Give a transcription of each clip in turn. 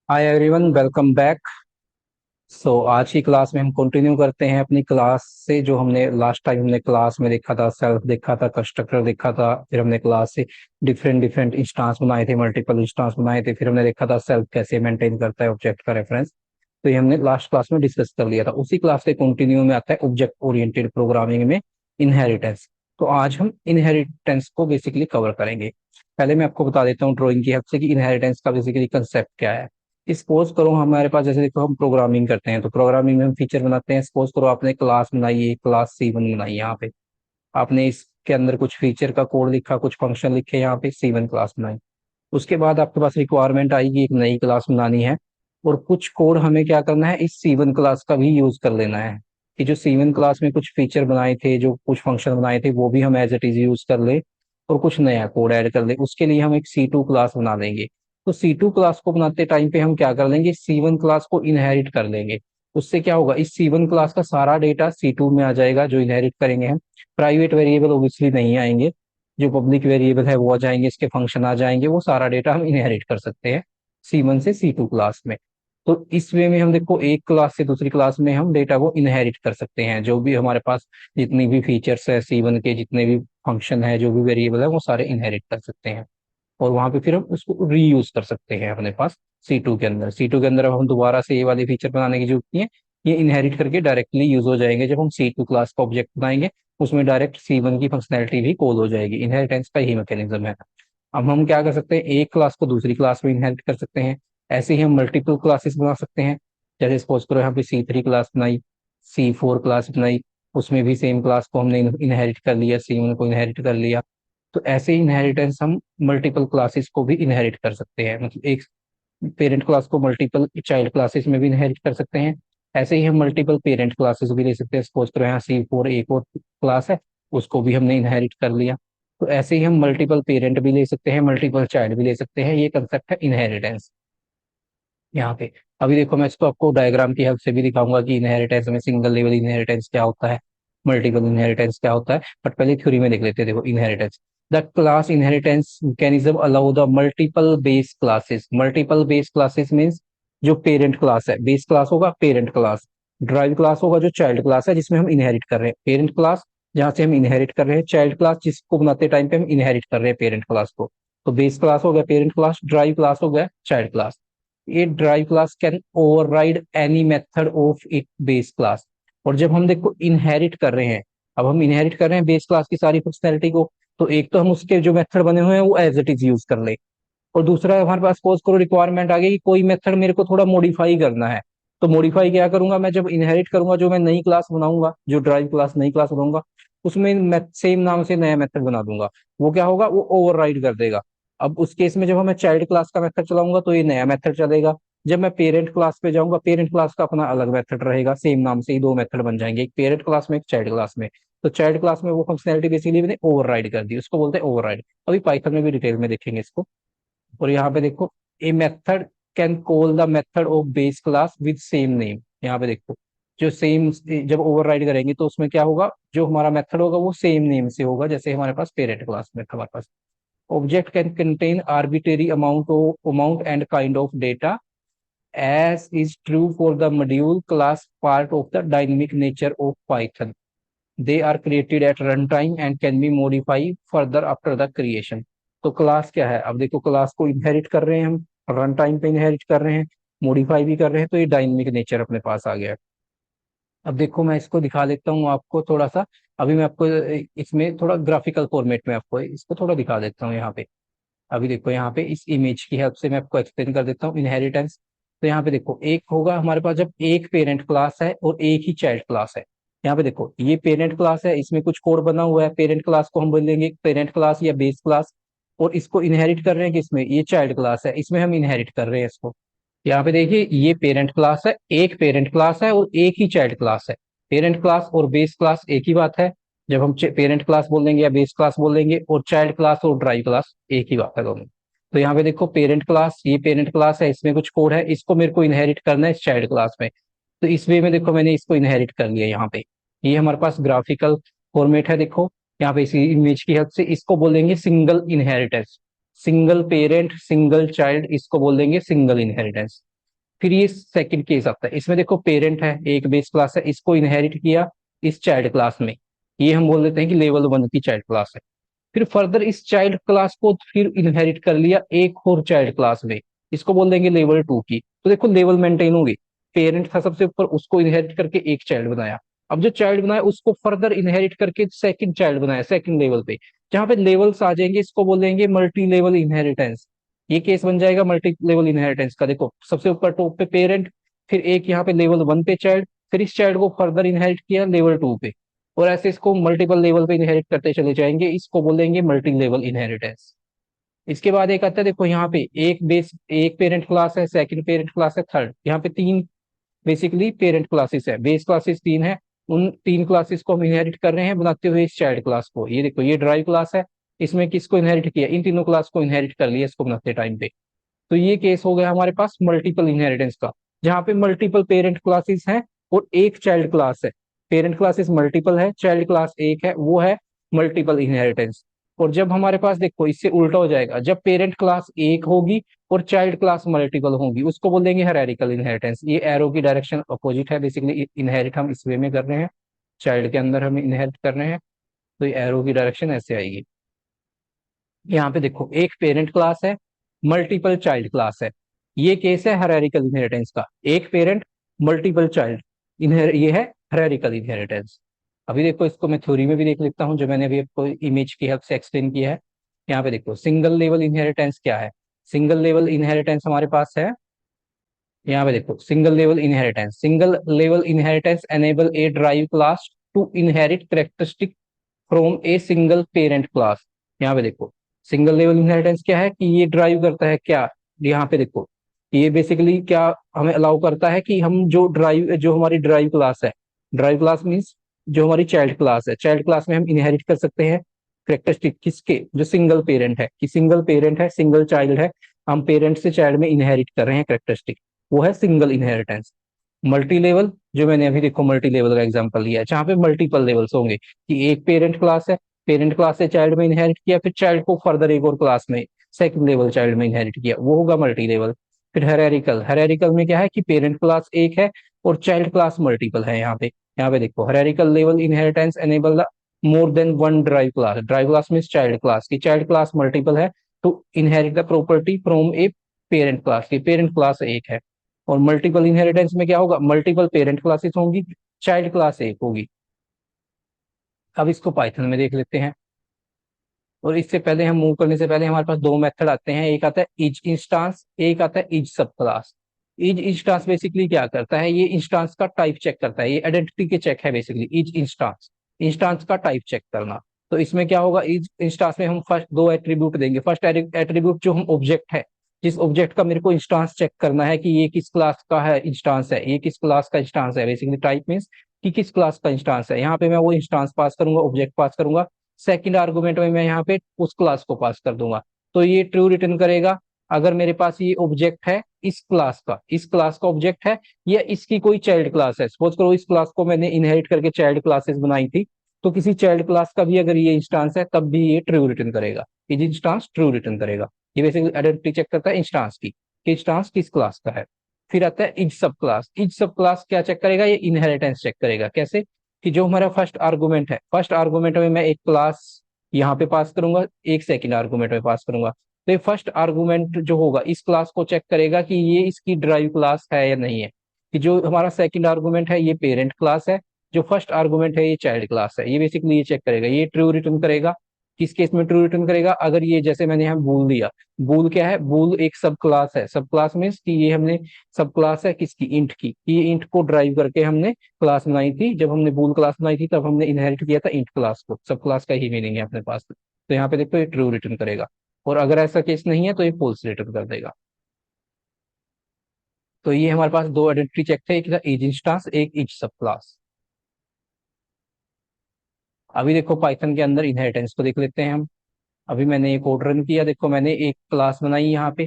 Hi everyone, welcome back. आज की class में हम कंटिन्यू करते हैं अपनी क्लास से जो हमने लास्ट टाइम हमने क्लास में देखा था। सेल्फ देखा था, कंस्ट्रक्टर देखा था, फिर हमने क्लास से डिफरेंट डिफरेंट इंस्टांस बनाए थे, मल्टीपल इंस्टांस बनाए थे, फिर हमने देखा था सेल्फ कैसे मेंटेन करता है ऑब्जेक्ट का रेफरेंस। तो ये हमने लास्ट क्लास में डिस्कस कर लिया था। उसी क्लास के कंटिन्यू में आता है ऑब्जेक्ट ओरिएंटेड प्रोग्रामिंग में इनहेरिटेंस। तो आज हम इनहेरिटेंस को बेसिकली कवर करेंगे। पहले मैं आपको बता देता हूँ ड्राइंग की हेल्प से कि इनहेरिटेंस का बेसिकली कंसेप्ट क्या है। सपोज करो हमारे पास, जैसे देखो हम प्रोग्रामिंग करते हैं तो प्रोग्रामिंग में हम फीचर बनाते हैं। सपोज करो आपने क्लास बनाई है, क्लास C1 बनाई है। यहाँ पे आपने इसके अंदर कुछ फीचर का कोड लिखा, कुछ फंक्शन लिखे, यहाँ पे C1 क्लास बनाई। उसके बाद आपके पास रिक्वायरमेंट आएगी एक नई क्लास बनानी है, और कुछ कोड हमें क्या करना है, इस C1 क्लास का भी यूज कर लेना है कि जो C1 क्लास में कुछ फीचर बनाए थे, जो कुछ फंक्शन बनाए थे, वो भी हम एज इट इज यूज कर ले और कुछ नया कोड ऐड कर ले। उसके लिए हम एक C2 क्लास बना देंगे। तो C2 क्लास को बनाते टाइम पे हम क्या कर लेंगे, C1 क्लास को इनहेरिट कर लेंगे। उससे क्या होगा, इस C1 क्लास का सारा डेटा C2 में आ जाएगा जो इनहेरिट करेंगे हम। प्राइवेट वेरिएबल ओब्वियसली नहीं आएंगे, जो पब्लिक वेरिएबल है वो आ जाएंगे, इसके फंक्शन आ जाएंगे। वो सारा डेटा हम इनहेरिट कर सकते हैं C1 से C2 क्लास में। तो इस वे में हम देखो एक क्लास से दूसरी क्लास में हम डेटा को इनहेरिट कर सकते हैं। जो भी हमारे पास जितनी भी फीचर्स है C1 के, जितने भी फंक्शन है, जो भी वेरिएबल है, वो सारे इनहेरिट कर सकते हैं। और वहां पे फिर हम उसको रीयूज कर सकते हैं अपने पास C2 के अंदर। C2 के अंदर अब हम दोबारा से ये वाले फीचर बनाने की जरूरत नहीं है, ये इनहेरिट करके डायरेक्टली यूज हो जाएंगे। जब हम C2 क्लास का ऑब्जेक्ट बनाएंगे उसमें डायरेक्ट C1 की फंक्शनैलिटी भी कॉल हो जाएगी। इनहेरिटेंस का ही मैकेनिज्म है। अब हम क्या कर सकते हैं, एक क्लास को दूसरी क्लास में इनहेरिट कर सकते हैं। ऐसे ही हम मल्टीपल क्लासेस बना सकते हैं। जैसे सपोज करो यहाँ पे C3 क्लास बनाई, C4 क्लास बनाई, उसमें भी सेम क्लास को हमने इनहेरिट कर लिया, C1 को इनहेरिट कर लिया। तो ऐसे ही इनहेरिटेंस हम मल्टीपल क्लासेस को भी इनहेरिट कर सकते हैं। मतलब एक पेरेंट क्लास को मल्टीपल चाइल्ड क्लासेस में भी इनहेरिट कर सकते हैं। ऐसे ही हम मल्टीपल पेरेंट क्लासेस भी ले सकते हैं। सपोज करो यहाँ C4 एक और क्लास है, उसको भी हमने इनहेरिट कर लिया। तो ऐसे ही हम मल्टीपल पेरेंट भी ले सकते हैं, मल्टीपल चाइल्ड भी ले सकते हैं। ये कंसेप्ट है इनहेरिटेंस यहाँ पे। अभी देखो मैं इसको आपको डायग्राम की हेल्प से भी दिखाऊंगा कि इनहेरिटेंस में सिंगल लेवल इनहेरिटेंस क्या होता है, मल्टीपल इनहेरिटेंस क्या होता है। बट पहले थ्योरी में देख लेते हैं। देखो inheritance, the class inheritance mechanism allow the multiple base classes. Multiple base classes means जो पेरेंट क्लास है, बेस क्लास होगा पेरेंट क्लास, ड्राइव क्लास होगा जो चाइल्ड क्लास है जिसमें हम इनहेरिट कर रहे हैं, पेरेंट क्लास जहाँ से हम इनहेरिट कर रहे हैं, चाइल्ड क्लास जिसको बनाते टाइम पे हम इनहेरिट कर रहे हैं पेरेंट क्लास को। तो बेस क्लास हो गया पेरेंट क्लास, ड्राइव क्लास हो गया चाइल्ड क्लास। ये drive class can override any method of it base class. और जब हम देखो इनहेरिट कर रहे हैं, अब हम इनहेरिट कर रहे हैं बेस क्लास की सारी फंक्शनैलिटी को, तो एक तो हम उसके जो मेथड बने हुए हैं वो एज इट इज यूज कर ले। और दूसरा हमारे पास सपोज करो रिक्वायरमेंट आ गई कि कोई मेथड मेरे को थोड़ा मॉडिफाई करना है। तो मॉडिफाई क्या करूंगा मैं, जब इनहेरिट करूंगा, जो मैं नई क्लास बनाऊंगा, जो ड्राइव क्लास नई क्लास बनाऊंगा, उसमें सेम नाम से नया मेथड बना दूंगा। वो क्या होगा, वो ओवरराइड कर देगा। अब उस केस में जब मैं चाइल्ड क्लास का मेथड चलाऊंगा तो ये नया मेथड चलेगा। जब मैं पेरेंट क्लास पे जाऊंगा, पेरेंट क्लास का अपना अलग मेथड रहेगा। सेम नाम से ही दो मेथड बन जाएंगे, एक पेरेंट क्लास में एक चाइल्ड क्लास में। तो चाइल्ड क्लास में वो फंक्शनैलिटी बेसिकली मैंने ओवरराइड कर दी, उसको बोलते हैं ओवरराइड। अभी पाइथन में भी डिटेल में देखेंगे इसको। और यहाँ पे देखो, a method can call the method of base class with same name. यहाँ पे देखो, जो सेम, जब ओवरराइड करेंगे तो उसमें क्या होगा, जो हमारा मेथड होगा वो सेम नेम से होगा जैसे हमारे पास पेरेंट क्लास में था हमारे पास। Object can contain arbitrary amount and kind of data as is true for the module class part of the dynamic nature of Python. They are created at runtime and can be modified further after the creation. तो class क्या है, अब देखो class को inherit कर रहे हैं हम, रन टाइम पे इनहेरिट कर रहे हैं, मॉडिफाई भी कर रहे हैं, तो ये डायनेमिक नेचर अपने पास आ गया है। अब देखो मैं इसको दिखा देता हूँ आपको थोड़ा सा। अभी मैं आपको इसमें थोड़ा ग्राफिकल फॉर्मेट में आपको इसको थोड़ा दिखा देता हूँ यहाँ पे। अभी देखो यहाँ पे इस इमेज की हेल्प से मैं आपको एक्सप्लेन कर देता हूँ इनहेरिटेंस। तो यहाँ पे देखो एक होगा हमारे पास जब एक पेरेंट क्लास है और एक ही चाइल्ड क्लास है। यहाँ पे देखो ये पेरेंट क्लास है, इसमें कुछ कोड बना हुआ है, पेरेंट क्लास को हम बोलेंगे पेरेंट क्लास या बेस क्लास। और इसको इनहेरिट कर रहे हैं किसमें, ये चाइल्ड क्लास है, इसमें हम इनहेरिट कर रहे हैं इसको। यहाँ पे देखिए ये पेरेंट क्लास है, एक पेरेंट क्लास है और एक ही चाइल्ड क्लास है। पेरेंट क्लास और बेस क्लास एक ही बात है जब हम पेरेंट क्लास बोल देंगे या बेस क्लास बोल देंगे, और चाइल्ड क्लास और ड्राइव क्लास एक ही बात है दोनों। तो यहाँ पे देखो पेरेंट क्लास, ये पेरेंट क्लास है, इसमें कुछ कोड है, इसको मेरे को इनहेरिट करना है इस चाइल्ड क्लास में। तो इस वे में देखो मैंने इसको इनहेरिट कर लिया यहाँ पे। ये हमारे पास ग्राफिकल फॉर्मेट है देखो। यहाँ पे इसी इमेज की हेल्प से इसको बोलेंगे single inheritance. Single parent single child, इसको बोल देंगे सिंगल इनहेरिटेंस। फिर ये सेकंड केस आता है, इसमें देखो पेरेंट है, एक बेस क्लास है, इसको इनहेरिट किया इस चाइल्ड क्लास में, ये हम बोल देते हैं कि लेवल 1 की चाइल्ड क्लास है। फिर फर्दर इस चाइल्ड क्लास को फिर इनहेरिट कर लिया एक और चाइल्ड क्लास में, इसको बोल देंगे लेवल 2 की। तो देखो लेवल मेंटेन होगी, पेरेंट था सबसे ऊपर, उसको इनहेरिट करके एक चाइल्ड बनाया, अब जो चाइल्ड बनाया उसको फर्दर इनहेरिट करके सेकंड चाइल्ड बनाया सेकंड लेवल पे, जहां पे लेवल्स आ जाएंगे इसको बोल देंगे मल्टी लेवल इनहेरिटेंस। ये केस बन जाएगा मल्टी लेवल इनहेरिटेंस का। देखो सबसे ऊपर टॉप पे पेरेंट, फिर एक यहाँ पे लेवल 1 पे चाइल्ड, फिर इस चाइल्ड को फर्दर इनहेरिट किया लेवल 2 पे, और ऐसे इसको मल्टीपल लेवल पे इनहेरिट करते चले जाएंगे, इसको बोलेंगे मल्टी लेवल इनहेरिटेंस। इसके बाद एक आता है, देखो यहाँ पे एक पेरेंट क्लास है, सेकंड पेरेंट क्लास है, थर्ड, यहाँ पे तीन बेसिकली पेरेंट क्लासेस है, बेस क्लासेस तीन है, उन तीन क्लासेस को हम इनहेरिट कर रहे हैं बनाते हुए इस चाइल्ड क्लास को। ये देखो ये ड्राइव क्लास है, इसमें किसको इनहेरिट किया, इन तीनों क्लास को इनहेरिट कर लिया इसको बनाते टाइम पे। तो ये केस हो गया हमारे पास मल्टीपल इनहेरिटेंस का, जहाँ पे मल्टीपल पेरेंट क्लासेस हैं और एक चाइल्ड क्लास है। पेरेंट क्लासेस मल्टीपल है, चाइल्ड क्लास एक है, वो है मल्टीपल इनहेरिटेंस। और जब हमारे पास देखो इससे उल्टा हो जाएगा, जब पेरेंट क्लास एक होगी और चाइल्ड क्लास मल्टीपल होंगी, उसको बोल देंगे हायरार्किकल इनहेरिटेंस। ये एरो की डायरेक्शन अपोजिट है, बेसिकली इनहेरिट हम इस वे में कर रहे हैं, चाइल्ड के अंदर हम इनहेरिट कर रहे हैं, तो ये एरो की डायरेक्शन ऐसे आएगी। यहाँ पे देखो एक पेरेंट क्लास है, मल्टीपल चाइल्ड क्लास है, ये केस है हायरार्किकल इनहेरिटेंस का, एक पेरेंट मल्टीपल चाइल्ड, इनहेर ये है हायरार्किकल इनहेरिटेंस। अभी देखो इसको मैं थ्योरी में भी देख लेता हूँ, जो मैंने अभी आपको इमेज की हेल्प से एक्सप्लेन किया है। यहाँ पे देखो सिंगल लेवल इनहेरिटेंस क्या है, सिंगल लेवल इनहेरिटेंस हमारे पास है, यहाँ पे देखो single level inheritance enable a derive class to inherit characteristic from a single parent class. यहाँ पे देखो सिंगल लेवल इनहेरिटेंस क्या है कि ये ड्राइव करता है क्या, यहाँ पे देखो ये बेसिकली क्या हमें अलाउ करता है कि हम जो हमारी ड्राइव क्लास है, ड्राइव क्लास मीन्स जो हमारी चाइल्ड क्लास है, चाइल्ड क्लास में हम इनहेरिट कर सकते हैं करेक्टरिस्टिक किसके, जो सिंगल पेरेंट है, कि सिंगल पेरेंट है, सिंगल चाइल्ड है, हम पेरेंट से चाइल्ड में इनहेरिट कर रहे हैं करेक्टरिस्टिक, वो है सिंगल इनहेरिटेंस। मल्टी लेवल, जो मैंने अभी देखो मल्टी लेवल का एग्जांपल लिया है, जहाँ पे मल्टीपल लेवल्स होंगे, कि एक पेरेंट क्लास है, पेरेंट क्लास से चाइल्ड में इनहेरिट किया, फिर चाइल्ड को फर्दर एक और क्लास में सेकंड लेवल चाइल्ड में इनहेरिट किया, वो होगा मल्टी लेवल। फिर हेरेरिकल में क्या है कि पेरेंट क्लास एक है और चाइल्ड क्लास मल्टीपल है। यहाँ पे देखो hierarchical level inheritance enable the more than one drive class means child class की, चाइल्ड क्लास मल्टीपल है to inherit the property from a parent class की, पेरेंट क्लास एक है। और मल्टीपल इनहेरिटेंस में क्या होगा, मल्टीपल पेरेंट क्लासेस होंगी, चाइल्ड क्लास एक होगी। अब इसको पाइथन में देख लेते हैं, और इससे पहले हम मूव करने से पहले हमारे पास दो मेथड आते हैं, एक आता है इज इंस्टांस, एक आता है इज सब क्लास। इज इंस्टांस बेसिकली क्या करता है, ये इंस्टांस का टाइप चेक करता है, ये आइडेंटिटी के चेक है बेसिकली इज इंस्टांस, इंस्टांस का टाइप चेक करना। तो इसमें क्या होगा, इज इंस्टांस में हम फर्स्ट दो एट्रीब्यूट देंगे, फर्स्ट एट्रीब्यूट जो हम ऑब्जेक्ट है, जिस ऑब्जेक्ट का मेरे को इंस्टांस चेक करना है कि ये किस क्लास का है इंस्टांस है, ये किस क्लास का इंस्टांस है, बेसिकली टाइप मींस कि किस क्लास का इंस्टांस है, यहाँ पे मैं वो इंस्टांस पास करूंगा, ऑब्जेक्ट पास करूंगा। सेकंड आर्गुमेंट में मैं यहाँ पे उस क्लास को पास कर दूंगा, तो ये ट्रू रिटर्न करेगा अगर मेरे पास ये ऑब्जेक्ट है इस क्लास का ऑब्जेक्ट है, या इसकी कोई चाइल्ड क्लास है। सपोज करो इस क्लास को मैंने इनहेरिट करके चाइल्ड क्लासेस बनाई थी, तो किसी चाइल्ड क्लास का भी अगर ये इंस्टांस है तब भी ये ट्रू रिटर्न करेगा, इज इंस्टांस ट्रू रिटर्न करेगा। ये बेसिकली आइडेंटिटी चेक करता है इंस्टांस की, कि इंस्टांस किस क्लास का है। फिर आता है इज सब क्लास क्या चेक करेगा, ये इनहेरिटेंस चेक करेगा। कैसे, कि जो हमारा फर्स्ट आर्गुमेंट है, फर्स्ट आर्गुमेंट में मैं एक क्लास यहाँ पे पास करूंगा, एक सेकंड आर्गुमेंट में पास करूंगा, तो ये फर्स्ट आर्गुमेंट जो होगा इस क्लास को चेक करेगा कि ये इसकी ड्राइव क्लास है या नहीं है, कि जो हमारा सेकंड आर्गुमेंट है ये पेरेंट क्लास है, जो फर्स्ट आर्गुमेंट है ये चाइल्ड क्लास है। ये बेसिकली ये चेक करेगा, ये ट्रू रिटर्न करेगा। किस केस में ट्रू रिटर्न करेगा, अगर ये जैसे मैंने यहाँ बूल दिया, बूल क्या है, बूल एक सब क्लास है, सब क्लास मीन्स कि ये हमने सब क्लास है किसकी, इंट की, ये इंट को ड्राइव करके हमने क्लास बनाई थी, जब हमने बूल क्लास बनाई थी तब हमने इनहेरिट किया था इंट क्लास को, सब क्लास का ही मीनिंग है अपने पास। तो यहाँ पे देखो ये ट्रू रिटर्न करेगा, और अगर ऐसा केस नहीं है तो ये फॉल्स रिटर्न कर देगा। तो ये हमारे पास दो आइडेंटिटी चेक थे, एक था इज इंस्टांस, एक इज सब क्लास। अभी देखो पाइथन के अंदर इनहेरिटेंस को देख लेते हैं हम। अभी मैंने एक कोड रन किया, देखो मैंने एक क्लास बनाई यहाँ पे,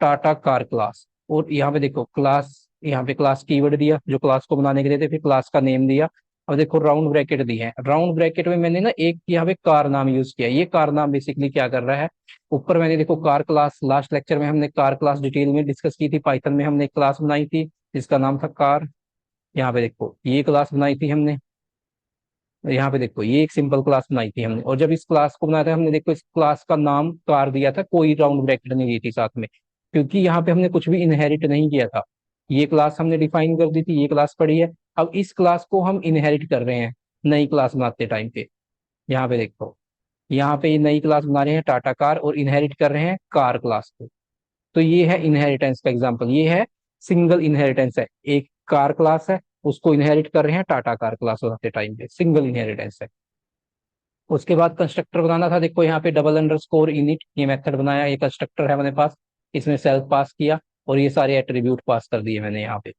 टाटा कार क्लास, और यहाँ पे देखो क्लास, यहाँ पे क्लास कीवर्ड दिया जो क्लास को बनाने के लिए थे, फिर क्लास का नेम दिया, अब देखो राउंड ब्रैकेट दी है, राउंड ब्रैकेट में मैंने ना एक यहाँ पे कार नाम यूज किया। ये कार नाम बेसिकली क्या कर रहा है, ऊपर मैंने देखो कार क्लास, लास्ट लेक्चर में हमने कार क्लास डिटेल में डिस्कस की थी, पाइथन में हमने एक क्लास बनाई थी जिसका नाम था कार। यहाँ पे देखो ये क्लास बनाई थी हमने, यहाँ पे देखो ये एक सिंपल क्लास बनाई थी हमने, और जब इस क्लास को बनाया था हमने, देखो इस क्लास का नाम कार दिया था, कोई राउंड ब्रैकेट नहीं दी थी साथ में, क्योंकि यहाँ पे हमने कुछ भी इनहेरिट नहीं किया था। ये क्लास हमने डिफाइन कर दी थी, ये क्लास पड़ी है। अब इस क्लास को हम इनहेरिट कर रहे हैं नई क्लास बनाते टाइम पे। यहाँ पे देखो, यहाँ पे ये नई क्लास बना रहे हैं टाटा कार, और इनहेरिट कर रहे हैं कार क्लास को। तो ये है इनहेरिटेंस का एग्जांपल, ये है सिंगल इनहेरिटेंस है। एक कार क्लास है, उसको इनहेरिट कर रहे हैं टाटा कार क्लास बनाते टाइम पे, सिंगल इनहेरिटेंस है। उसके बाद कंस्ट्रक्टर बनाना था, देखो यहाँ पे डबल अंडरस्कोर इनिट ये मेथड बनाया, ये कंस्ट्रक्टर है हमारे पास, इसमें सेल्फ पास किया और ये सारे एट्रीब्यूट पास कर दिए मैंने यहाँ पे,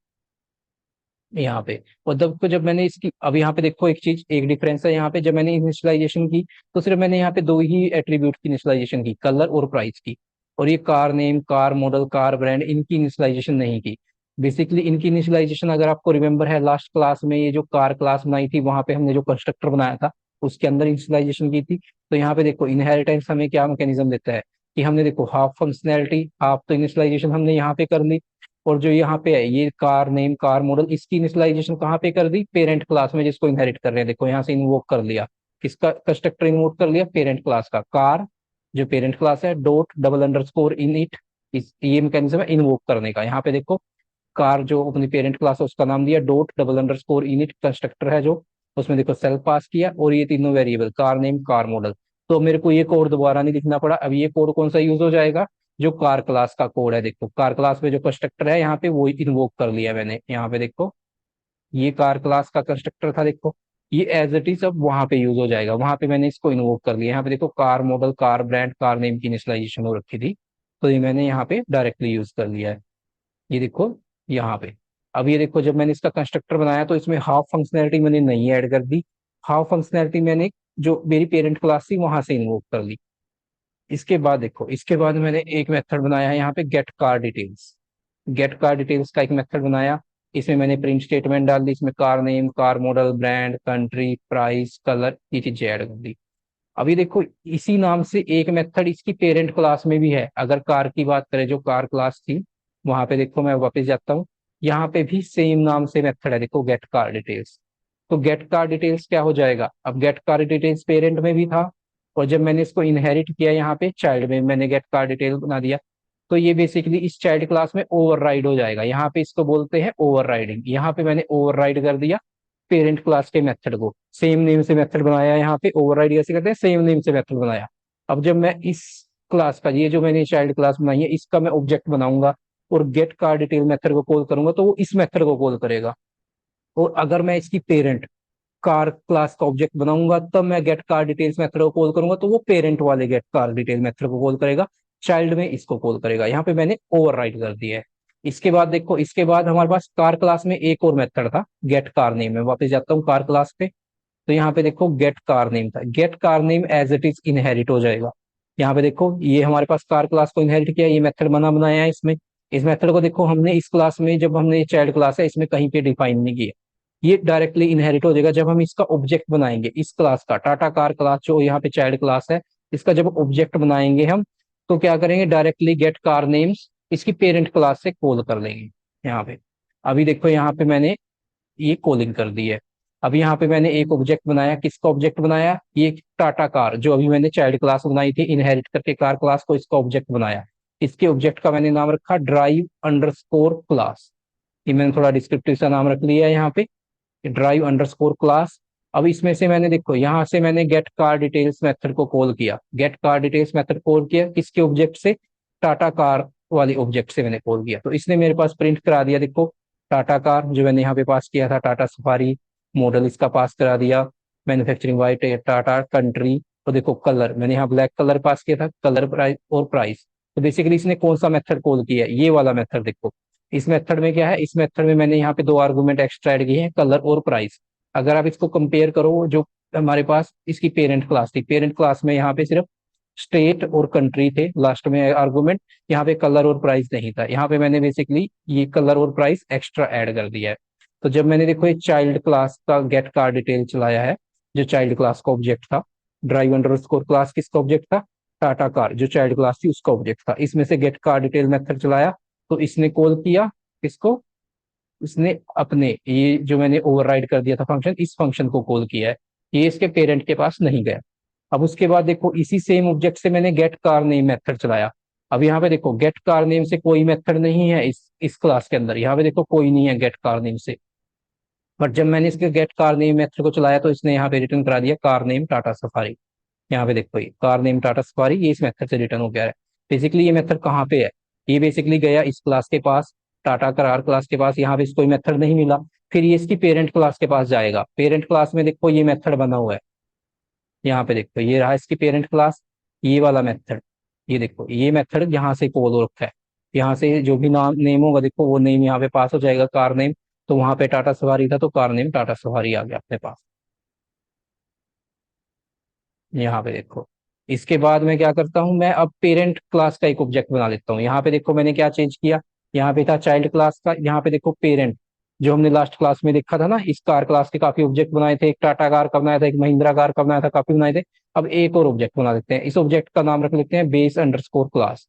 यहाँ पे। और जब मैंने इसकी, अब यहाँ पे देखो एक चीज, एक डिफरेंस है यहाँ पे, जब मैंने इनिशियलाइजेशन की तो सिर्फ मैंने यहाँ पे दो ही एट्रीब्यूट की इनिशियलाइजेशन की, कलर और प्राइस की। और ये car name, car model, car brand, इनकी इनिशियलाइजेशन नहीं की। बेसिकली इनकी इनिशियलाइजेशन अगर आपको रिमेम्बर है, लास्ट क्लास में ये जो कार क्लास बनाई थी वहां पे हमने जो कंस्ट्रक्टर बनाया था उसके अंदर इनिशियलाइजेशन की थी। तो यहाँ पे देखो इनहेरिटेंस हमें क्या मैकेनिज्म देता है कि हमने देखो हाफ फंक्शनैलिटी, हाफ तो इनिशियलाइजेशन हमने यहाँ पे कर ली, और जो यहाँ पे है ये कार नेम, कार मॉडल, इसकी इनिशियलाइजेशन कहाँ पे कर दी, पेरेंट क्लास में जिसको इनहेरिट कर रहे हैं। देखो यहाँ से इन्वोक कर लिया, किसका कंस्ट्रक्टर इन्वोक कर लिया, पेरेंट क्लास का, कार जो पेरेंट क्लास है, dot double underscore in it, इस ये मैकेनिज्म है इन्वोक करने का। यहाँ पे देखो कार जो अपनी पेरेंट क्लास है उसका नाम दिया dot double underscore in it, constructor है जो, उसमें देखो सेल्फ पास किया, और ये तीनों variable car name, car model. तो मेरे को ये कोड दोबारा नहीं लिखना पड़ा। अब ये कोड कौन सा यूज हो जाएगा, जो कार क्लास का कोड है। देखो कार क्लास में जो कंस्ट्रक्टर है यहाँ पे वो इन्वोक कर लिया मैंने। यहाँ पे देखो ये कार क्लास का कंस्ट्रक्टर था, देखो ये एज इट इज अब वहां पे यूज हो जाएगा, वहां पे मैंने इसको इन्वोक कर लिया। यहाँ पे देखो car model, car brand, car name की इनिशियलाइजेशन हो रखी थी, तो ये मैंने यहाँ पे डायरेक्टली यूज कर लिया है। ये देखो यहाँ पे, अब ये देखो जब मैंने इसका कंस्ट्रक्टर बनाया तो इसमें हाफ फंक्शनैलिटी मैंने नहीं ऐड कर दी, हाफ फंक्शनैलिटी मैंने जो मेरी पेरेंट क्लास थी वहां से इन्वोक कर ली। इसके बाद देखो, इसके बाद मैंने एक मेथड बनाया है यहाँ पे get car details, get car details का एक मेथड बनाया। इसमें मैंने प्रिंट स्टेटमेंट डाल दी, इसमें car name, car model, brand, country, price, colour, ये चीजें ऐड कर दी। अभी देखो इसी नाम से एक मेथड इसकी पेरेंट क्लास में भी है। अगर कार की बात करें, जो कार क्लास थी वहां पे देखो, मैं वापस जाता हूँ, यहाँ पे भी सेम नाम से मेथड है, देखो गेट कार डिटेल्स। तो गेट कार डिटेल्स क्या हो जाएगा, अब गेट कार डिटेल्स पेरेंट में भी था, और जब मैंने इसको इनहेरिट किया यहाँ पे चाइल्ड में, मैंने गेट कार डिटेल बना दिया, तो ये बेसिकली इस चाइल्ड क्लास में ओवरराइड हो जाएगा। यहाँ पे इसको बोलते हैं ओवरराइडिंग। यहाँ पे मैंने ओवरराइड कर दिया पेरेंट क्लास के मेथड को, सेम नेम से मेथड बनाया, यहाँ पे ओवरराइड कैसे करते हैं, सेम नेम से मेथड बनाया। अब जब मैं इस क्लास का, ये जो मैंने चाइल्ड क्लास बनाई है, इसका मैं ऑब्जेक्ट बनाऊंगा और गेट कार डिटेल मेथड को कॉल करूंगा तो वो इस मेथड को कॉल करेगा। और अगर मैं इसकी पेरेंट कार क्लास का ऑब्जेक्ट बनाऊंगा तब मैं गेट कार डिटेल्स मेथड को कॉल करूंगा, तो वो पेरेंट वाले गेट कार डिटेल मेथड को कॉल करेगा, चाइल्ड में इसको कॉल करेगा। यहाँ पे मैंने ओवरराइड कर दिया है। इसके बाद देखो, इसके बाद हमारे पास कार क्लास में एक और मेथड था, गेट कार नेम। में वापस जाता हूँ कार क्लास पे, तो यहाँ पे देखो गेट कार नेम था, get car name as it is inherit हो जाएगा। यहाँ पे देखो ये हमारे पास कार क्लास को इनहेरिट किया, ये मेथड बना बनाया है इसमें। इस मेथड को देखो हमने इस क्लास में, जब हमने चाइल्ड क्लास है इसमें कहीं पे डिफाइन नहीं किया, ये डायरेक्टली इनहेरिट हो जाएगा जब हम इसका ऑब्जेक्ट बनाएंगे। इस क्लास का टाटा कार क्लास जो यहाँ पे चाइल्ड क्लास है, इसका जब ऑब्जेक्ट बनाएंगे हम, तो क्या करेंगे, डायरेक्टली गेट कार नेम्स इसकी पेरेंट क्लास से कॉल कर लेंगे यहाँ पे। अभी देखो यहाँ पे मैंने ये कॉलिंग कर दी है। अभी यहाँ पे मैंने एक ऑब्जेक्ट बनाया, किसका ऑब्जेक्ट बनाया, ये टाटा कार जो अभी मैंने चाइल्ड क्लास बनाई थी इनहेरिट करके कार क्लास को, इसका ऑब्जेक्ट बनाया। इसके ऑब्जेक्ट का मैंने नाम रखा ड्राइव अंडरस्कोर क्लास, ये मैंने थोड़ा डिस्क्रिप्टिव सा नाम रख लिया है यहाँ पे, ड्राइव अंडरस्कोर क्लास। अब इसमें से मैंने देखो यहाँ से मैंने गेट कार डिटेल्स मेथड को कॉल किया, get car details method call किया किसके ऑब्जेक्ट से, टाटा कार वाले ऑब्जेक्ट से मैंने कॉल किया, तो इसने मेरे पास प्रिंट करा दिया। देखो टाटा कार जो मैंने यहाँ पे पास किया था, टाटा सफारी, मॉडल इसका पास करा दिया, मैन्युफैक्चरिंग वाइट, टाटा कंट्री, तो देखो कलर मैंने यहाँ ब्लैक कलर पास किया था, कलर प्राइस और प्राइस। तो बेसिकली इसने कौन सा मेथड कॉल किया है, ये वाला मेथड। देखो इस मेथड में क्या है, इस मेथड में मैंने यहाँ पे दो आर्गुमेंट एक्स्ट्रा ऐड किए हैं, कलर और प्राइस। अगर आप इसको कंपेयर करो, जो हमारे पास इसकी पेरेंट क्लास थी, पेरेंट क्लास में यहाँ पे सिर्फ स्टेट और कंट्री थे लास्ट में आर्गुमेंट, यहाँ पे कलर और प्राइस नहीं था। यहाँ पे मैंने बेसिकली ये कलर और प्राइस एक्स्ट्रा ऐड कर दिया है। तो जब मैंने देखो ये चाइल्ड क्लास का गेट कार डिटेल चलाया है, जो चाइल्ड क्लास का ऑब्जेक्ट था, ड्राइव अंडर स्कोर क्लास किसका ऑब्जेक्ट था, टाटा कार, जो चाइल्ड क्लास थी उसका ऑब्जेक्ट था, इसमें से गेट कार डिटेल मेथड चलाया, तो इसने कॉल किया इसको, इसने अपने ये जो मैंने ओवरराइड कर दिया था फंक्शन, इस फंक्शन को कॉल किया है, ये इसके पेरेंट के पास नहीं गया। अब उसके बाद देखो इसी सेम ऑब्जेक्ट से मैंने गेट कार नेम मेथड चलाया। अब यहाँ पे देखो गेट कार नेम से कोई मेथड नहीं है इस क्लास के अंदर, यहाँ पे देखो कोई नहीं है गेट कार नेम से। बट जब मैंने इसके गेट कार नेम मेथड को चलाया तो इसने यहाँ पे रिटर्न करा दिया कार नेम टाटा सफारी। यहाँ पे देखो ये कार नेम टाटा सफारी, ये इस मेथड से रिटर्न हो गया है। बेसिकली ये मेथड कहाँ पे है, ये बेसिकली गया इस क्लास के पास, टाटा कार क्लास के पास, यहाँ पे इसको कोई मेथड नहीं मिला, फिर ये इसकी पेरेंट क्लास के पास जाएगा। पेरेंट क्लास में देखो ये मेथड बना हुआ है, यहाँ पे देखो ये रहा इसकी पेरेंट क्लास, ये वाला मेथड, ये देखो ये मेथड यहाँ से कॉल हो रखा है। यहाँ से जो भी नाम नेम होगा देखो वो नेम यहाँ पे पास हो जाएगा कार नेम, तो वहां पे टाटा सवारी था तो कार नेम टाटा सवारी आ गया अपने पास। यहाँ पे देखो इसके बाद मैं क्या करता हूँ, मैं अब पेरेंट क्लास का एक ऑब्जेक्ट बना लेता हूँ। यहाँ पे देखो मैंने क्या चेंज किया, यहाँ पे था चाइल्ड क्लास का, यहाँ पे देखो पेरेंट, जो हमने लास्ट क्लास में देखा था ना, इस कार क्लास के काफी ऑब्जेक्ट बनाए थे, एक टाटा कार का बनाया था, एक महिंद्रा कार का बनाया था, काफी बनाए थे। अब एक और ऑब्जेक्ट बना लेते हैं, इस ऑब्जेक्ट का नाम रख लेते हैं बेस अंडरस्कोर क्लास।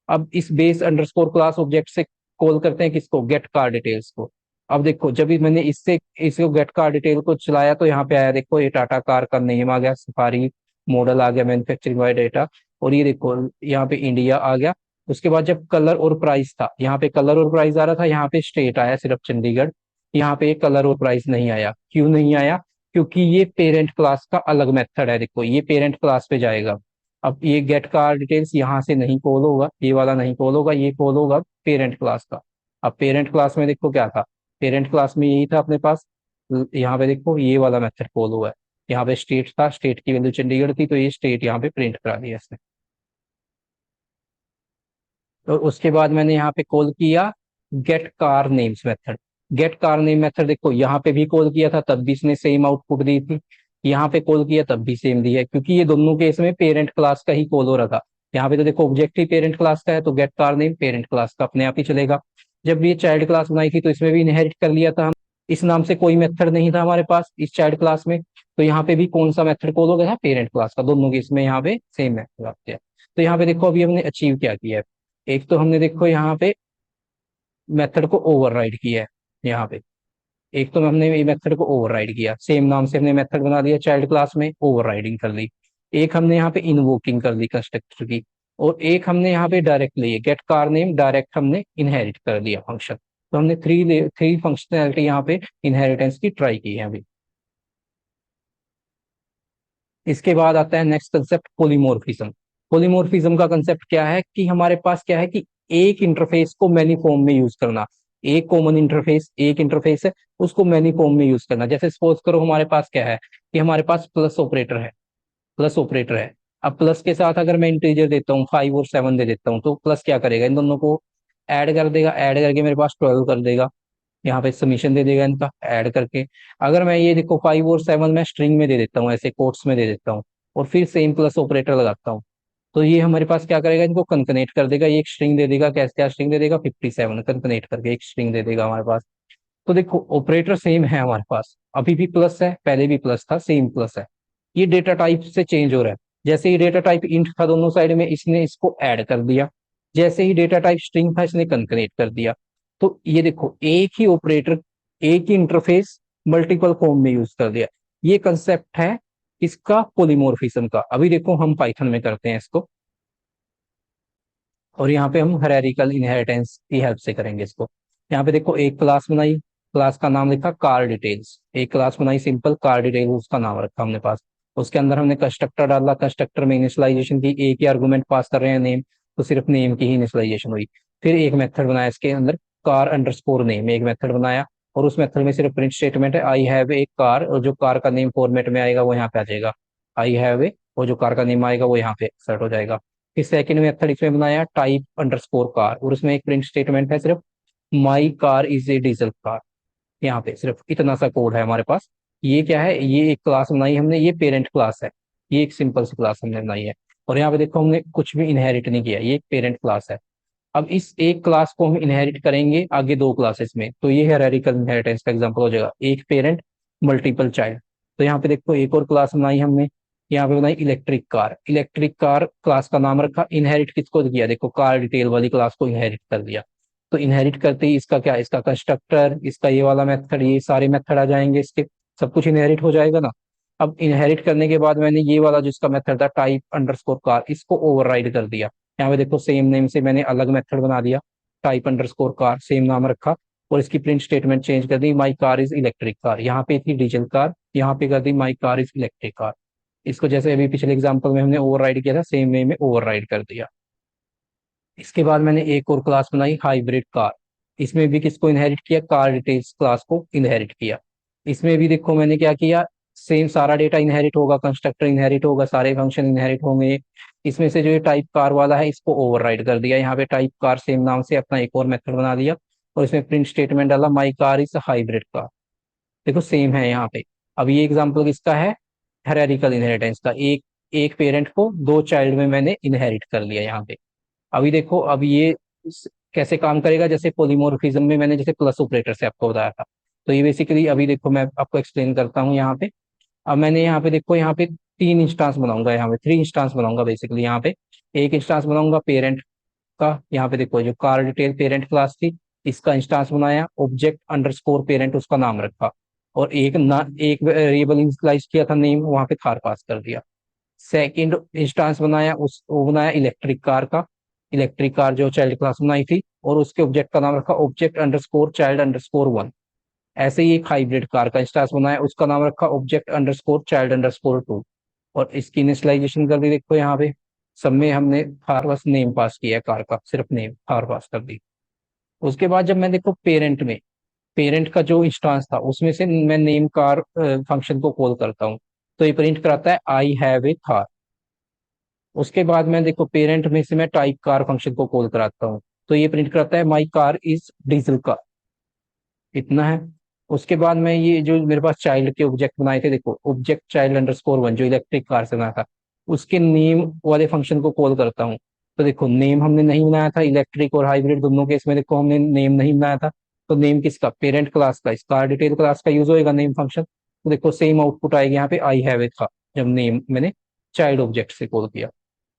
अब इस बेस अंडरस्कोर क्लास ऑब्जेक्ट से कॉल करते हैं किसको, गेट कार डिटेल्स को। अब देखो जब भी मैंने इससे इसको गेट कार डिटेल को चलाया तो यहाँ पे आया देखो ये टाटा कार का नेम आ गया, सफारी मॉडल आ गया, मैन्युफैक्चरिंग बाय डेटा, और ये देखो यहाँ पे इंडिया आ गया। उसके बाद जब कलर और प्राइस था, यहाँ पे कलर और प्राइस आ रहा था, यहाँ पे स्टेट आया सिर्फ चंडीगढ़, यहाँ पे कलर और प्राइस नहीं आया। क्यों नहीं आया, क्योंकि ये पेरेंट क्लास का अलग मेथड है, देखो ये पेरेंट क्लास पे जाएगा। अब ये गेट कार डिटेल्स यहाँ से नहीं कॉल होगा, ये वाला नहीं कॉल होगा, ये कॉल होगा पेरेंट क्लास का। अब पेरेंट क्लास में देखो क्या था, पेरेंट क्लास में यही था अपने पास, यहाँ पे देखो ये वाला मेथड कॉल हुआ है। यहाँ पे स्टेट था, स्टेट की वैल्यू चंडीगढ़ थी, तो ये स्टेट यहाँ पे प्रिंट करा दिया इसने। और उसके बाद मैंने यहाँ पे कॉल किया get car names method. Get car name method देखो यहाँ पे भी कॉल किया था तब भी इसने सेम आउटपुट दी थी, यहाँ पे कॉल किया तब भी सेम दी है, क्योंकि ये दोनों केस में पेरेंट क्लास का ही कॉल हो रहा था। यहाँ पे तो देखो ऑब्जेक्ट ही पेरेंट क्लास का है, तो get car name parent class का अपने आप ही चलेगा। जब ये चाइल्ड क्लास बनाई थी तो इसमें भी इनहेरिट कर लिया था हम, इस नाम से कोई मेथड नहीं था हमारे पास इस चाइल्ड क्लास में, तो यहाँ पे भी कौन सा मेथड कॉल हो गया था, पेरेंट क्लास का, दोनों केस में यहाँ पे सेम मेथड आ गया। तो यहाँ पे देखो अभी हमने अचीव क्या किया है, एक तो हमने देखो यहाँ पे मेथड को ओवरराइड किया है, यहाँ पे एक तो हमने ये मेथड को ओवरराइड किया, सेम नाम से हमने मेथड बना दिया चाइल्ड क्लास में, ओवरराइडिंग कर ली। एक हमने यहाँ पे इन्वोकिंग कर ली कंस्ट्रक्टर की, और एक हमने यहाँ पे डायरेक्ट ली गेट कार नेम, डायरेक्ट हमने इनहेरिट कर दिया फंक्शन। तो हमने थ्री फंक्शनैलिटी यहाँ पे इनहेरिटेंस की ट्राई की है अभी। इसके बाद आता है नेक्स्ट कंसेप्ट पोलीमोर्फिज्म। पोलीमोर्फिज्म का कंसेप्ट क्या है कि हमारे पास क्या है कि एक इंटरफेस को मैनी फॉर्म में यूज करना, एक कॉमन इंटरफेस, एक इंटरफेस है उसको मैनी फॉर्म में यूज करना। जैसे सपोज करो हमारे पास क्या है कि हमारे पास प्लस ऑपरेटर है, प्लस ऑपरेटर है। अब प्लस के साथ अगर मैं इंटीजर देता हूँ 5 और 7 दे देता हूँ, तो प्लस क्या करेगा, इन दोनों को ऐड कर देगा, ऐड करके मेरे पास 12 कर देगा, यहाँ पे समीशन दे देगा इनका ऐड करके। अगर मैं ये देखो 5 और 7 मैं स्ट्रिंग में दे देता हूँ, ऐसे कोट्स में दे देता हूँ, और फिर सेम प्लस ऑपरेटर लगाता हूँ, तो ये हमारे पास क्या करेगा, इनको कंकनेट कर देगा, ये एक स्ट्रिंग दे देगा, कैसे क्या स्ट्रिंग दे देगा, 57 कंकनेट करके एक स्ट्रिंग दे देगा हमारे पास। तो देखो ऑपरेटर सेम है हमारे पास, अभी भी प्लस है, पहले भी प्लस था, सेम प्लस है। ये डेटा टाइप से चेंज हो रहा है, जैसे ही डेटा टाइप इंट था दोनों साइड में, इसने इसको ऐड कर दिया, जैसे ही डेटा टाइप स्ट्रिंग था इसने कंकनेट कर दिया। तो ये देखो एक ही ऑपरेटर, एक ही इंटरफेस मल्टीपल फॉर्म में यूज कर दिया। ये कंसेप्ट है इसका पोलीमोर्फिज्म का। अभी देखो हम पाइथन में करते हैं इसको, और यहाँ पे हम हायरार्किकल इनहेरिटेंस की हेल्प से करेंगे इसको। यहाँ पे देखो एक क्लास बनाई, क्लास का नाम लिखा कार डिटेल्स, एक क्लास बनाई सिंपल कार डिटेल्स, उसका नाम रखा हमने पास। उसके अंदर हमने कंस्ट्रक्टर डाला, कंस्ट्रक्टर में इनिशियलाइजेशन की, एक ही आर्गुमेंट पास कर रहे हैं नेम, तो सिर्फ नेम की ही इनिशियलाइजेशन हुई। फिर एक मेथड बनाया इसके अंदर कार अंडरस्कोर नेम, एक मेथड बनाया, और उस मेथड में सिर्फ प्रिंट स्टेटमेंट है आई हैव ए कार, और जो कार का नेम फॉर्मेट में आएगा वो यहाँ पे आ जाएगा आई हैव ए, और जो कार का नेम आएगा वो यहाँ पे सेट हो जाएगा। फिर सेकंड मेथड इसमें बनाया टाइप अंडरस्कोर कार, और उसमें एक प्रिंट स्टेटमेंट है सिर्फ माई car is a diesel car, यहाँ पे सिर्फ इतना सा कोड है हमारे पास। ये क्या है, ये एक क्लास बनाई हमने, ये पेरेंट क्लास है, ये एक सिंपल सी क्लास हमने बनाई है। और यहाँ पे देखो हमने कुछ भी इनहेरिट नहीं किया, ये एक पेरेंट क्लास है। अब इस एक क्लास को हम इनहेरिट करेंगे आगे दो क्लासेस में, तो ये हायरार्किकल इनहेरिटेंस का एग्जांपल हो जाएगा, एक पेरेंट मल्टीपल चाइल्ड। तो यहाँ पे देखो एक और क्लास बनाई हमने, यहाँ पे बनाई electric car. Electric car class का नाम रखा, इनहेरिट किसको किया, देखो कार डिटेल वाली क्लास को इनहेरिट कर दिया। तो इनहेरिट करते ही इसका क्या, इसका कंस्ट्रक्टर, इसका ये वाला मेथड, ये सारे मेथड आ जाएंगे इसके, सब कुछ इनहेरिट हो जाएगा ना। अब इनहेरिट करने के बाद मैंने ये वाला जिसका मेथड था टाइप अंडरस्कोर कार, इसको ओवरराइड कर दिया। यहाँ पे देखो सेम नेम से मैंने अलग मेथड बना दिया, टाइप अंडरस्कोर कार सेम नाम रखा, और इसकी प्रिंट स्टेटमेंट चेंज कर दी, my car is electric car. यहाँ पे थी डीजल कार, यहाँ पे कर दी my car is electric car. इसको जैसे अभी पिछले एग्जांपल में हमने ओवरराइड किया था, सेम वे में ओवरराइड कर दिया। इसके बाद मैंने एक और क्लास बनाई हाइब्रिड कार। इसमें भी किसको इनहेरिट किया, कार डिटेल्स क्लास को इनहेरिट किया। इसमें भी देखो मैंने क्या किया, सेम सारा डेटा इनहेरिट होगा, कंस्ट्रक्टर इनहेरिट होगा, सारे फंक्शन इनहेरिट होंगे। इसमें से जो ये टाइप कार वाला है इसको ओवरराइड कर दिया, यहाँ पे टाइप कार सेम नाम से अपना एक और मेथड बना दिया, और इसमें प्रिंट स्टेटमेंट डाला माई कार इज हाइब्रिड कार। देखो सेम है यहाँ पे। अब ये एग्जांपल किसका है, हेरेडिकल इनहेरिटेंस का, एक एक पेरेंट को दो चाइल्ड में मैंने इनहेरिट कर लिया यहाँ पे। अभी देखो, अब ये कैसे काम करेगा, जैसे पॉलीमॉर्फिज्म में मैंने जैसे प्लस ऑपरेटर से आपको बताया था। तो ये बेसिकली अभी देखो मैं आपको एक्सप्लेन करता हूँ यहाँ पे। अब मैंने यहाँ पे देखो, यहाँ पे तीन इंस्टांस बनाऊंगा, यहाँ पे थ्री इंस्टांस बनाऊंगा बेसिकली। यहाँ पे एक इंस्टांस बनाऊंगा पेरेंट का, यहाँ पे देखो जो कार डिटेल पेरेंट क्लास थी इसका इंस्टांस बनाया, ऑब्जेक्ट अंडरस्कोर पेरेंट उसका नाम रखा, और एक वेरिएबल इनिशियलाइज किया था नेम, वहां पे थार पास कर दिया। सेकंड इंस्टांस बनाया, उस वो बनाया इलेक्ट्रिक कार का, इलेक्ट्रिक कार जो चाइल्ड क्लास बनाई थी, और उसके ऑब्जेक्ट का नाम रखा object underscore child underscore one. ऐसे ही एक हाइब्रिड कार का इंस्टांस बनाया, उसका नाम रखा object underscore child underscore two, और इसकी इनिशियलाइजेशन कर दी। देखो यहाँ पे सब में हमने थार बस नेम पास किया है, कार का सिर्फ नेम थार पास कर दी। उसके बाद जब मैं देखो पेरेंट में, पेरेंट का जो इंस्टांस था उसमें से मैं नेम कार फंक्शन को कॉल करता हूँ, तो ये प्रिंट कराता है आई हैव ए थार। उसके बाद मैं देखो पेरेंट में से मैं टाइप कार फंक्शन को कॉल कराता हूँ, तो ये प्रिंट करता है माई कार इज डीजल कार। इतना है। उसके बाद मैं ये जो मेरे पास चाइल्ड के ऑब्जेक्ट बनाए थे, देखो ऑब्जेक्ट चाइल्ड अंडरस्कोर वन जो इलेक्ट्रिक कार से बना था, उसके नेम वाले फंक्शन को कॉल करता हूँ। तो देखो नेम हमने नहीं बनाया था, इलेक्ट्रिक और हाइब्रिड दोनों केस में देखो हमने नेम नहीं बनाया था। तो नेम किसका, पेरेंट क्लास का, इस कार डिटेल क्लास का यूज होएगा नेम फंक्शन। तो देखो सेम आउटपुट आएगी यहाँ पे आई हैव इट था, जब नेम मैंने चाइल्ड ऑब्जेक्ट से कॉल किया।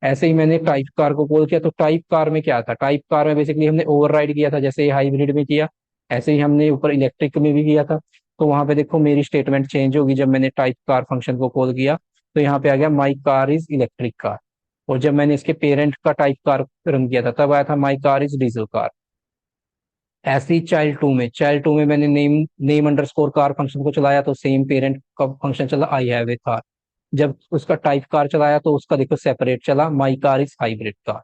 ऐसे ही मैंने टाइप कार को कॉल किया, तो टाइप कार में क्या था, टाइप कार में बेसिकली हमने ओवरराइड किया था, जैसे हाइब्रिड में किया ऐसे ही हमने ऊपर इलेक्ट्रिक में भी किया था। तो वहां पे देखो मेरी स्टेटमेंट चेंज होगी, जब मैंने टाइप कार फंक्शन को कॉल किया तो यहाँ पे आ गया माई कार इज इलेक्ट्रिक कार, और जब मैंने इसके पेरेंट का टाइप कार रन किया था तब आया था माई कार इज डीजल कार। ऐसे ही चाइल्ड टू में मैंने name name underscore car function को चलाया, तो सेम पेरेंट का फंक्शन चला आई हैव ए कार। जब उसका टाइप कार चलाया तो उसका देखो सेपरेट चला माई कार इज हाइब्रिड कार।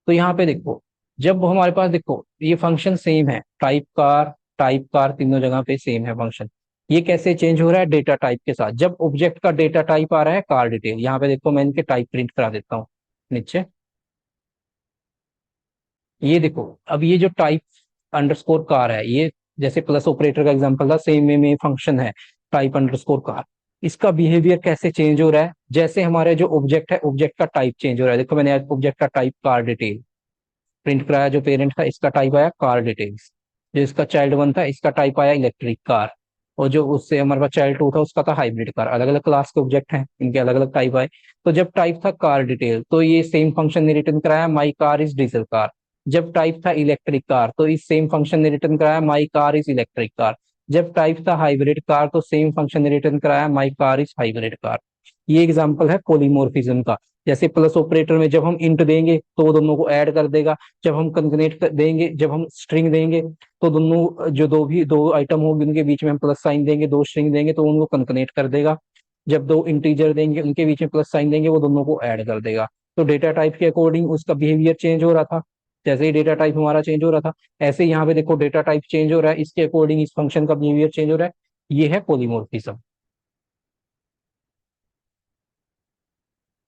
तो यहाँ पे देखो जब हमारे पास देखो ये फंक्शन सेम है, टाइप कार तीनों जगह पे सेम है फंक्शन। ये कैसे चेंज हो रहा है, डेटा टाइप के साथ। जब ऑब्जेक्ट का डेटा टाइप आ रहा है कार डिटेल, यहाँ पे देखो मैं इनके टाइप प्रिंट करा देता हूँ नीचे। ये देखो अब ये जो टाइप अंडरस्कोर कार है, ये जैसे प्लस ऑपरेटर का एग्जांपल था, सेम वे में फंक्शन है टाइप अंडरस्कोर कार। इसका बिहेवियर कैसे चेंज हो रहा है, जैसे हमारे जो ऑब्जेक्ट है ऑब्जेक्ट का टाइप चेंज हो रहा है। देखो मैंने ऑब्जेक्ट का टाइप कार डिटेल प्रिंट कराया, जो पेरेंट था इसका टाइप आया कार डिटेल्स, जो इसका चाइल्ड वन था इसका टाइप आया इलेक्ट्रिक कार, और जो उससे हमारे पास चाइल्ड टू था उसका था हाइब्रिड कार। अलग अलग क्लास के ऑब्जेक्ट हैं, इनके अलग अलग टाइप आए। तो जब टाइप था कार डिटेल तो ये सेम फंक्शन ने रिटर्न कराया माई कार इज डीजल कार। जब टाइप था इलेक्ट्रिक कार तो इस सेम फंक्शन ने रिटर्न कराया माई कार इज इलेक्ट्रिक कार। जब टाइप था हाइब्रिड कार तो सेम फंक्शन ने रिटर्न कराया माई कार इज हाइब्रिड कार। ये एग्जांपल है पॉलीमॉर्फिज्म का। जैसे प्लस ऑपरेटर में जब हम इंट देंगे तो वो दोनों को ऐड कर देगा, जब हम कंकनेट देंगे, जब हम स्ट्रिंग देंगे तो दोनों जो दो आइटम होंगे उनके बीच में हम प्लस साइन देंगे, दो स्ट्रिंग देंगे तो उनको कंकनेट कर देगा। जब दो इंटीजर देंगे उनके बीच में प्लस साइन देंगे वो दोनों को ऐड कर देगा। तो डेटा टाइप के अकॉर्डिंग उसका बिहेवियर चेंज हो रहा था। जैसे ही डेटा टाइप हमारा चेंज हो रहा था, ऐसे ही यहाँ पे देखो डेटा टाइप चेंज हो रहा है, इसके अकॉर्डिंग इस फंक्शन का बिहेवियर चेंज हो रहा है। ये है पॉलीमॉर्फिज्म।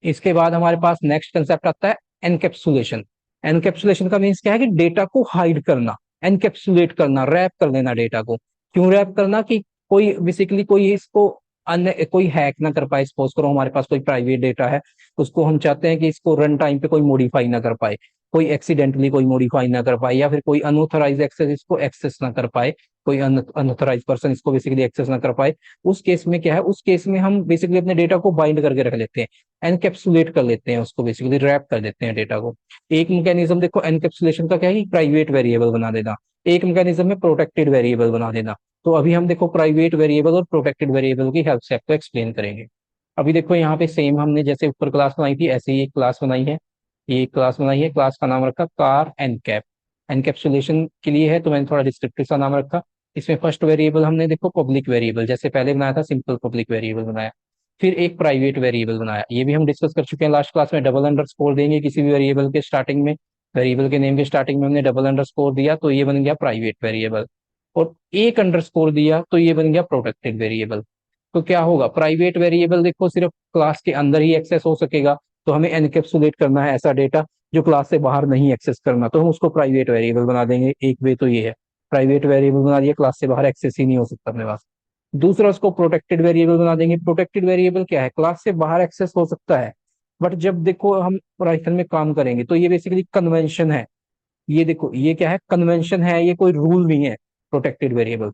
इसके बाद हमारे पास नेक्स्ट कंसेप्ट आता है एनकेप्सुलेशन। एनकेप्सुलेशन का मीन्स क्या है, कि डेटा को हाइड करना, एनकेप्सुलेट करना, रैप कर देना डेटा को। क्यों रैप करना, कि कोई बेसिकली कोई इसको अन्य कोई हैक ना कर पाए। सपोज करो हमारे पास कोई प्राइवेट डेटा है, उसको हम चाहते हैं कि इसको रन टाइम पे कोई मॉडिफाई ना कर पाए। कोई एक्सीडेंटली कोई मॉडिफाई ना कर पाए, या फिर कोई अनऑथराइज एक्सेस इसको एक्सेस ना कर पाए, कोई अनऑथराइज पर्सन इसको बेसिकली एक्सेस ना कर पाए। उस केस में क्या है, उस केस में हम बेसिकली अपने डेटा को बाइंड करके रख लेते हैं, एनकेप्सुलेट कर लेते हैं उसको, बेसिकली रैप कर देते हैं डेटा को। एक मैकेनिज्म देखो एनकेप्सुलेशन का क्या है, प्राइवेट वेरिएबल बना देना। एक मैकेनिज्म है प्रोटेक्टेड वेरिएबल बना देना। तो अभी हम देखो प्राइवेट वेरिएबल और प्रोटेक्टेड वेरिएबल की हेल्प से आपको एक्सप्लेन करेंगे। अभी देखो यहाँ पे सेम हमने जैसे ऊपर क्लास बनाई थी ऐसे ही एक क्लास बनाई है। ये क्लास बनाई है, क्लास का नाम रखा कार एनकैप। एनकैप्सुलेशन के लिए है तो मैंने थोड़ा डिस्क्रिप्टिव सा नाम रखा। इसमें फर्स्ट वेरिएबल हमने देखो पब्लिक वेरिएबल जैसे पहले बनाया था, सिंपल पब्लिक वेरिएबल बनाया। फिर एक प्राइवेट वेरिएबल बनाया, ये भी हम डिस्कस कर चुके हैं लास्ट क्लास में। डबल अंडरस्कोर देंगे किसी भी वेरिएबल के स्टार्टिंग में, वेरिएबल के नेम के स्टार्टिंग में हमने डबल अंडरस्कोर दिया तो ये बन गया प्राइवेट वेरिएबल। और एक अंडरस्कोर दिया तो ये बन गया प्रोटेक्टेड वेरिएबल। तो क्या होगा, प्राइवेट वेरिएबल देखो सिर्फ क्लास के अंदर ही एक्सेस हो सकेगा, तो हमें एनकैप्सुलेट करना है ऐसा डेटा जो क्लास से बाहर नहीं एक्सेस करना, तो हम उसको प्राइवेट वेरिएबल बना देंगे। एक वे तो ये है, प्राइवेट वेरिएबल बना दिया, क्लास से बाहर एक्सेस ही नहीं हो सकता अपने पास। दूसरा उसको प्रोटेक्टेड वेरिएबल बना देंगे। प्रोटेक्टेड वेरिएबल क्या है, क्लास से बाहर एक्सेस हो सकता है, बट जब देखो हम पाइथन में काम करेंगे तो ये बेसिकली कन्वेंशन है। ये देखो ये क्या है, कन्वेंशन है, ये कोई रूल नहीं है। प्रोटेक्टेड वेरिएबल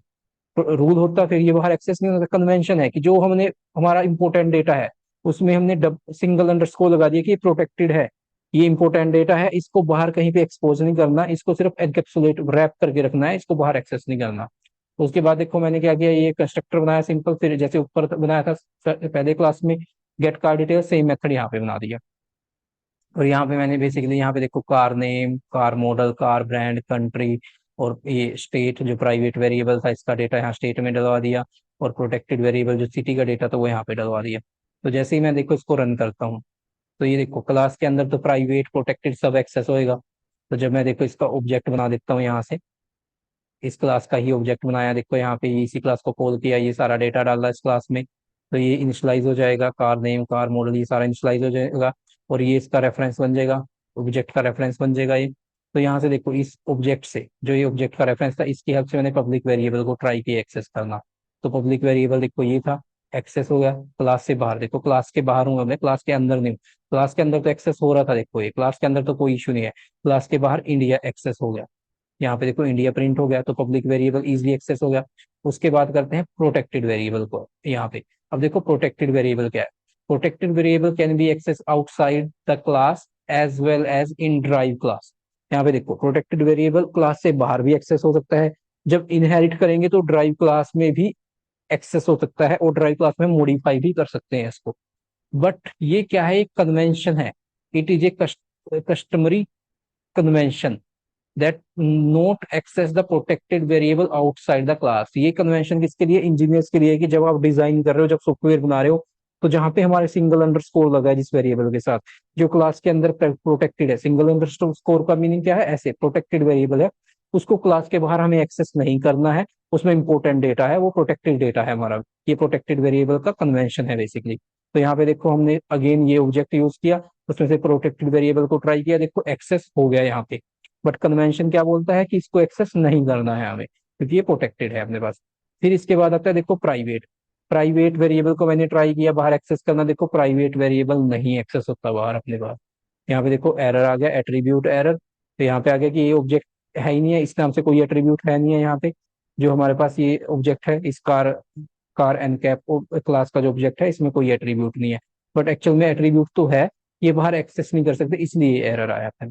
रूल होता फिर ये बाहर एक्सेस नहीं होता। कन्वेंशन है कि जो हमने हमारा इंपॉर्टेंट डेटा है उसमें हमने सिंगल अंडरस्कोर लगा दिया कि ये प्रोटेक्टेड है, ये इंपॉर्टेंट डेटा है, इसको बाहर कहीं पे एक्सपोज नहीं करना, इसको सिर्फ एनकैप्सुलेट रैप करके रखना है, इसको बाहर एक्सेस नहीं करना। तो उसके बाद देखो मैंने क्या किया, ये कंस्ट्रक्टर बनाया सिंपल, फिर जैसे ऊपर बनाया था पहले क्लास में get car detail, same method यहाँ पे बना दिया। और यहाँ पे मैंने बेसिकली यहाँ पे देखो car name, car model, car brand, country और ये स्टेट जो प्राइवेट वेरिएबल था इसका डेटा यहाँ स्टेट में डलवा दिया। और प्रोटेक्टेड वेरिएबल जो सिटी का डेटा था वो यहाँ पे डलवा दिया। तो जैसे ही मैं देखो इसको रन करता हूँ तो ये देखो क्लास के अंदर तो प्राइवेट प्रोटेक्टेड सब एक्सेस होएगा। तो जब मैं देखो इसका ऑब्जेक्ट बना देता हूँ यहाँ से, इस क्लास का ही ऑब्जेक्ट बनाया, देखो यहाँ पे इसी क्लास को कॉल किया, ये सारा डेटा डाला इस क्लास में, तो ये इनिशियलाइज हो जाएगा, कार नेम कार मॉडल ये सारा इनिशियलाइज हो जाएगा। और ये इसका रेफरेंस बन जाएगा, ऑब्जेक्ट का रेफरेंस बन जाएगा ये। तो यहाँ से देखो इस ऑब्जेक्ट से जो ये ऑब्जेक्ट का रेफरेंस था इसकी हेल्प से मैंने पब्लिक वेरिएबल को ट्राई किया एक्सेस करना। तो पब्लिक वेरिएबल देखो ये था, एक्सेस हो गया। क्लास से बाहर देखो, क्लास के बाहर हूँ मैं, क्लास के अंदर नहीं हूँ। क्लास के अंदर तो एक्सेस हो रहा था, देखो ये क्लास के अंदर तो कोई इशू नहीं है। क्लास के बाहर इंडिया एक्सेस हो गया, यहाँ पे देखो इंडिया प्रिंट हो गया, तो पब्लिक वेरिएबल इजीली एक्सेस हो गया। उसके बाद करते हैं प्रोटेक्टेड वेरिएबल को यहाँ पे। अब देखो प्रोटेक्टेड वेरिएबल क्या है, protected variable can be access outside the class as well as in drive class. यहाँ पे देखो प्रोटेक्टेड वेरिएबल क्लास से बाहर भी एक्सेस हो सकता है, जब इनहेरिट करेंगे तो ड्राइव क्लास में भी एक्सेस हो सकता है, और ड्राइव क्लास में मॉडिफाई भी कर सकते हैं इसको। बट ये क्या है, एक कन्वेंशन है, it is a customary convention that not access the protected variable outside the class. ये कन्वेंशन किसके लिए, इंजीनियर्स के लिए है कि जब आप डिजाइन कर रहे हो, जब सॉफ्टवेयर बना रहे हो, तो जहां पे हमारे सिंगल अंडरस्कोर लगा है जिस वेरिएबल के साथ, जो क्लास के अंदर प्रोटेक्टेड है। सिंगल अंडरस्कोर का मीनिंग क्या है, ऐसे प्रोटेक्टेड वेरिएबल है, उसको क्लास के बाहर हमें एक्सेस नहीं करना है, उसमें इंपॉर्टेंट डेटा है, वो प्रोटेक्टेड डेटा है हमारा। ये प्रोटेक्टेड वेरिएबल का कन्वेंशन है बेसिकली। तो यहाँ पे देखो हमने अगेन ये ऑब्जेक्ट यूज किया, उसमें से प्रोटेक्टेड वेरिएबल को ट्राई किया, देखो एक्सेस हो गया यहाँ पे। बट कन्वेंशन क्या बोलता है कि इसको एक्सेस नहीं करना है हमें, क्योंकि ये प्रोटेक्टेड है अपने पास। फिर इसके बाद आता है देखो प्राइवेट। प्राइवेट वेरिएबल को मैंने ट्राई किया बाहर एक्सेस करना, देखो प्राइवेट वेरिएबल नहीं एक्सेस होता बाहर अपने पास। यहाँ पे देखो एरर आ गया, एट्रीब्यूट एरर। तो यहाँ पे आ गया कि ये ऑब्जेक्ट है ही नहीं है, इस नाम से कोई एट्रीब्यूट है नहीं है यहाँ पे। जो हमारे पास ये ऑब्जेक्ट है इस car car encap class का जो ऑब्जेक्ट है इसमें कोई एट्रीब्यूट नहीं है, बट एक्चुअल में एट्रीब्यूट तो है, ये बाहर एक्सेस नहीं कर सकते, इसलिए एरर आया था।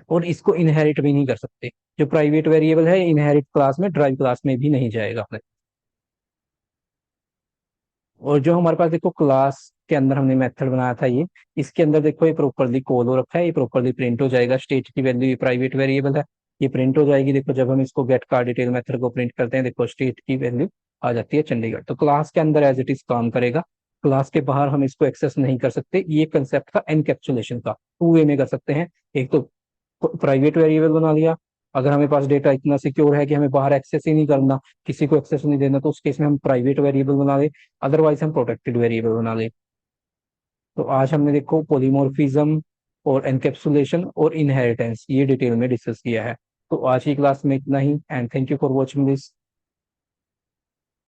और इसको इनहेरिट भी नहीं कर सकते, जो प्राइवेट वेरिएबल है इनहेरिट क्लास में ड्राइव क्लास में भी नहीं जाएगा। और जो हमारे पास देखो क्लास के अंदर हमने मेथड बनाया था ये, इसके अंदर देखो ये प्रॉपरली कॉल हो रखा है, ये प्रॉपरली प्रिंट हो जाएगा। स्टेट की वैल्यू ये प्राइवेट वेरिएबल है, ये प्रिंट हो जाएगी। देखो जब हम इसको गेट कार डिटेल मेथड को प्रिंट करते हैं, देखो स्टेट की वैल्यू आ जाती है चंडीगढ़। तो क्लास के अंदर एज इट इज काम करेगा, क्लास के बाहर हम इसको एक्सेस नहीं कर सकते। ये कंसेप्ट था एनकैप्सुलेशन का, टू वे में कर सकते हैं। एक तो प्राइवेट वेरिएबल बना लिया, अगर हमें पास डेटा इतना सिक्योर है कि हमें बाहर एक्सेस ही नहीं करना, किसी को एक्सेस नहीं देना, तो उस केस में हम प्राइवेट वेरिएबल बना ले, अदरवाइज हम प्रोटेक्टेड वेरिएबल बना ले। तो आज हमने देखो पॉलीमॉर्फिज्म और एनकैप्सुलेशन और इनहेरिटेंस ये डिटेल में डिस्कस किया है। तो आज की क्लास में इतना ही, and thank you for watching this.